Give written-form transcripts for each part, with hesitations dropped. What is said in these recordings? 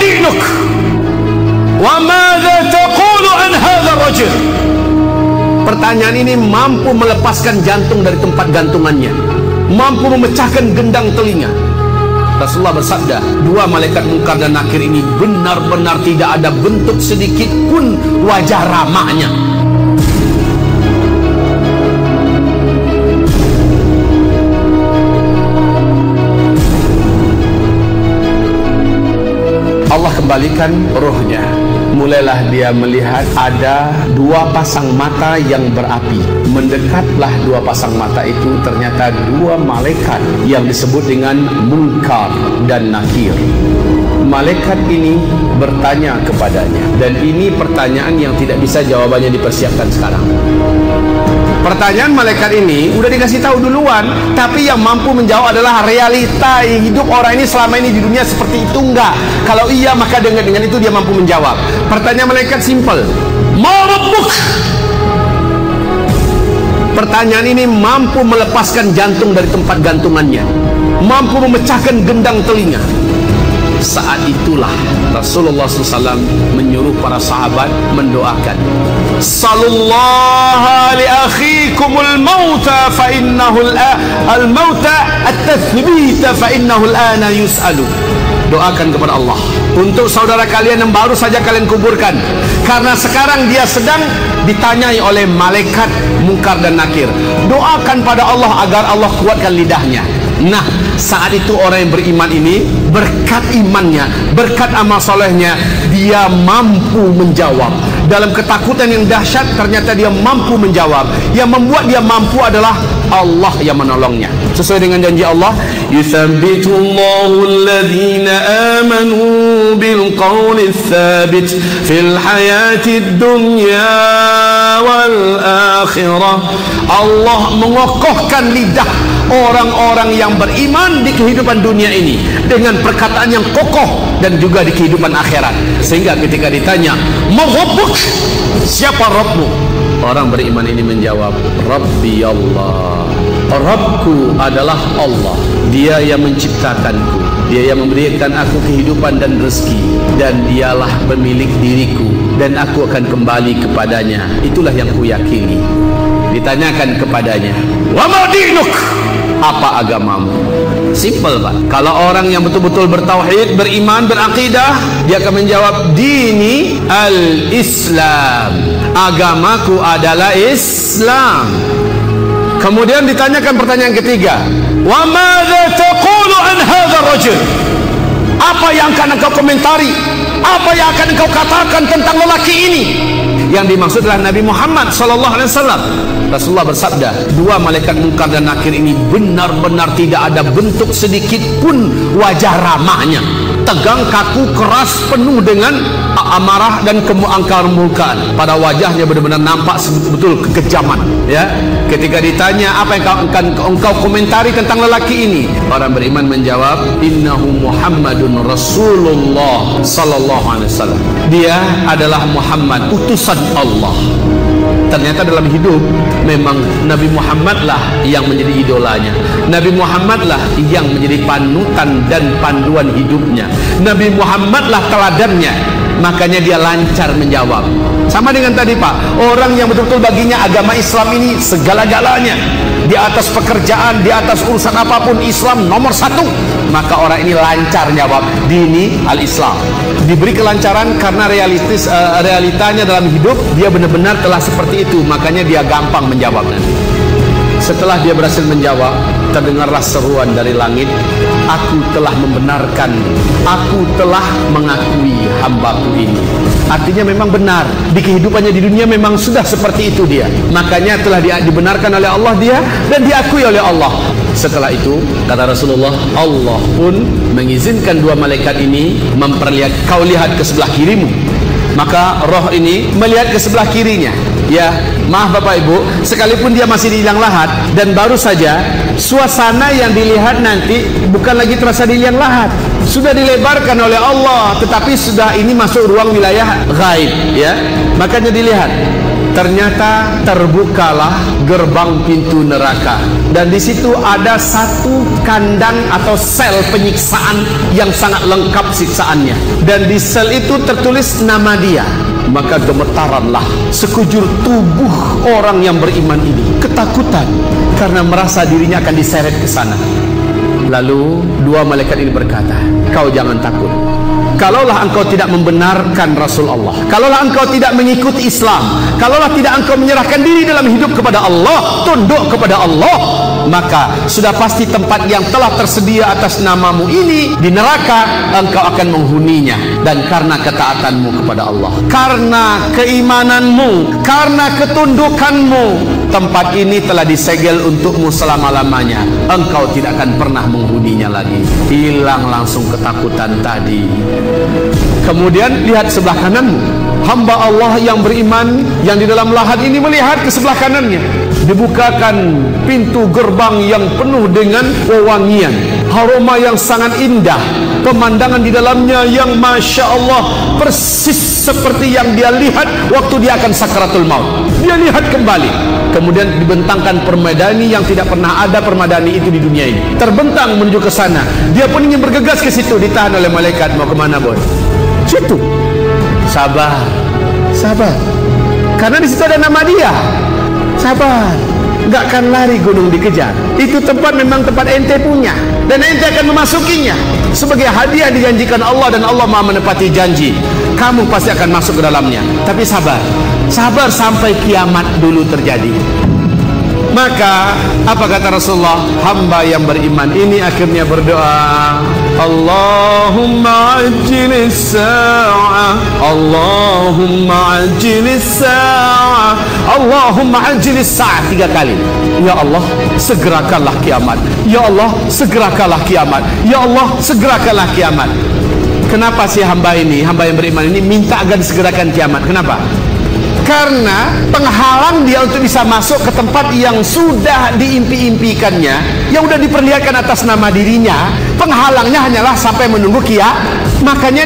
dinuk? Wa madza taqulu an hadzal rajul? Pertanyaan ini mampu melepaskan jantung dari tempat gantungannya, mampu memecahkan gendang telinga. Rasulullah bersabda, dua malaikat Munkar dan Nakir ini benar-benar tidak ada bentuk sedikit pun wajah ramahnya. Allah kembalikan rohnya. Mulailah dia melihat ada dua pasang mata yang berapi. Mendekatlah dua pasang mata itu, ternyata dua malaikat yang disebut dengan Munkar dan Nakir. Malaikat ini bertanya kepadanya, dan ini pertanyaan yang tidak bisa jawabannya dipersiapkan sekarang. Pertanyaan malaikat ini udah dikasih tahu duluan, tapi yang mampu menjawab adalah realita hidup orang ini selama ini di dunia seperti itu enggak. Kalau iya, maka dengan itu dia mampu menjawab. Pertanyaan malaikat simpel, ma rabbuk? Pertanyaan ini mampu melepaskan jantung dari tempat gantungannya, mampu memecahkan gendang telinga. Saat itulah Rasulullah SAW menyuruh para sahabat mendoakan, Sallallahu li akhikumul mauta fa innahu al-mauta at-tathbita fa innahu al-ana yus'alu. Doakan kepada Allah untuk saudara kalian yang baru saja kalian kuburkan, karena sekarang dia sedang ditanyai oleh malaikat Munkar dan Nakir. Doakan pada Allah agar Allah kuatkan lidahnya. Nah, saat itu orang yang beriman ini, berkat imannya, berkat amal solehnya, dia mampu menjawab. Dalam ketakutan yang dahsyat, ternyata dia mampu menjawab. Yang membuat dia mampu adalah Allah yang menolongnya. Sesuai dengan janji Allah, yuthabbitullahu alladhina amanu bil qawli tsabit fil hayatid dunya wal akhirah. Allah mengokohkan lidah orang-orang yang beriman di kehidupan dunia ini dengan perkataan yang kokoh, dan juga di kehidupan akhirat. Sehingga ketika ditanya, "Ma rabbuk?" Siapa Rabbmu? Orang beriman ini menjawab, Rabbi Allah. Rabbku adalah Allah. Dia yang menciptakanku, dia yang memberikan aku kehidupan dan rezeki, dan dialah pemilik diriku, dan aku akan kembali kepadanya. Itulah yang kuyakini. Ditanyakan kepadanya, wa ma dinuk? Apa agamamu? Simple, Pak. Kalau orang yang betul-betul bertauhid, beriman, berakidah, dia akan menjawab, dini al-Islam. Agamaku adalah Islam. Kemudian ditanyakan pertanyaan ketiga, wa madza taqulu an hadzal rajul? Apa yang akan engkau komentari? Apa yang akan engkau katakan tentang lelaki ini? Yang dimaksud adalah Nabi Muhammad SAW. Rasulullah bersabda, dua malaikat Munkar dan Nakir ini benar-benar tidak ada bentuk sedikit pun wajah ramahnya. Tegang, kaku, keras, penuh dengan amarah dan keangkar-murkaan. Pada wajahnya benar-benar nampak betul kekejaman. Ya, ketika ditanya apa yang engkau komentari tentang lelaki ini, orang beriman menjawab, innahu Muhammadun Rasulullah sallallahu alaihi wasallam. Dia adalah Muhammad, utusan Allah. Ternyata dalam hidup memang Nabi Muhammad lah yang menjadi idolanya. Nabi Muhammad lah yang menjadi panutan dan panduan hidupnya. Nabi Muhammad lah teladannya. Makanya dia lancar menjawab. Sama dengan tadi, Pak, orang yang betul-betul baginya agama Islam ini segala-galanya. Di atas pekerjaan, di atas urusan apapun, Islam nomor satu. Maka orang ini lancar jawab, dini al-Islam. Diberi kelancaran karena realitanya dalam hidup, dia benar-benar telah seperti itu. Makanya dia gampang menjawab nanti. Setelah dia berhasil menjawab, terdengarlah seruan dari langit, aku telah membenarkan, aku telah mengakui hambaku ini. Artinya memang benar, di kehidupannya di dunia memang sudah seperti itu dia. Makanya telah dibenarkan oleh Allah dia, dan diakui oleh Allah. Setelah itu, kata Rasulullah, Allah pun mengizinkan dua malaikat ini memperlihat, kau lihat ke sebelah kirimu. Maka roh ini melihat ke sebelah kirinya. Ya, maaf Bapak Ibu, sekalipun dia masih di liang lahat, dan baru saja suasana yang dilihat nanti bukan lagi terasa di liang lahat, sudah dilebarkan oleh Allah, tetapi sudah ini masuk ruang wilayah gaib, ya. Makanya dilihat Ternyata terbukalah gerbang pintu neraka, dan di situ ada satu kandang atau sel penyiksaan yang sangat lengkap siksaannya, dan di sel itu tertulis nama dia. Maka gemetaranlah sekujur tubuh orang yang beriman ini, ketakutan karena merasa dirinya akan diseret ke sana. Lalu dua malaikat ini berkata, kau jangan takut. Kalaulah engkau tidak membenarkan Rasul Allah, kalaulah engkau tidak mengikuti Islam, kalaulah tidak engkau menyerahkan diri dalam hidup kepada Allah, tunduk kepada Allah, maka sudah pasti tempat yang telah tersedia atas namamu ini di neraka engkau akan menghuninya. Dan karena ketaatanmu kepada Allah, karena keimananmu, karena ketundukanmu, tempat ini telah disegel untukmu selama-lamanya. Engkau tidak akan pernah menghuninya lagi. Hilang langsung ketakutan tadi. Kemudian lihat sebelah kananmu. Hamba Allah yang beriman yang di dalam lahat ini melihat ke sebelah kanannya. Dibukakan pintu gerbang yang penuh dengan wewangian, aroma yang sangat indah, pemandangan di dalamnya yang Masya Allah persis seperti yang dia lihat waktu dia akan sakaratul maut. Dia lihat kembali. Kemudian dibentangkan permadani yang tidak pernah ada permadani itu di dunia ini. Terbentang menuju ke sana. Dia pun ingin bergegas ke situ, ditahan oleh malaikat. Mau kemana boy? Situ. Sabar, sabar. Karena di situ ada nama dia. Sabar. Enggak akan lari gunung dikejar. Itu tempat memang tempat ente punya, dan ente akan memasukinya sebagai hadiah dijanjikan Allah, dan Allah Maha menepati janji. Kamu pasti akan masuk ke dalamnya. Tapi sabar. Sabar sampai kiamat dulu terjadi. Maka apa kata Rasulullah? Hamba yang beriman ini akhirnya berdoa, Allahumma ajjilis sa'ah, Allahumma ajjilis sa'ah, Allahumma ajjilis sa'ah 3 kali. Ya Allah, segerakanlah kiamat. Ya Allah, segerakanlah kiamat. Ya Allah, segerakanlah kiamat. Kenapa sih hamba ini, hamba yang beriman ini minta agar disegerakan kiamat? Kenapa? Karena penghalang dia untuk bisa masuk ke tempat yang sudah diimpi-impikannya, yang sudah diperlihatkan atas nama dirinya. Penghalangnya hanyalah sampai menunggu kiamat. Makanya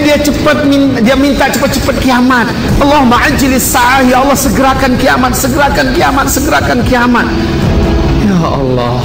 dia minta cepat-cepat kiamat. Allahumma ajjilis sa'ah, ya Allah segerakan kiamat, segerakan kiamat, segerakan kiamat. Ya Allah,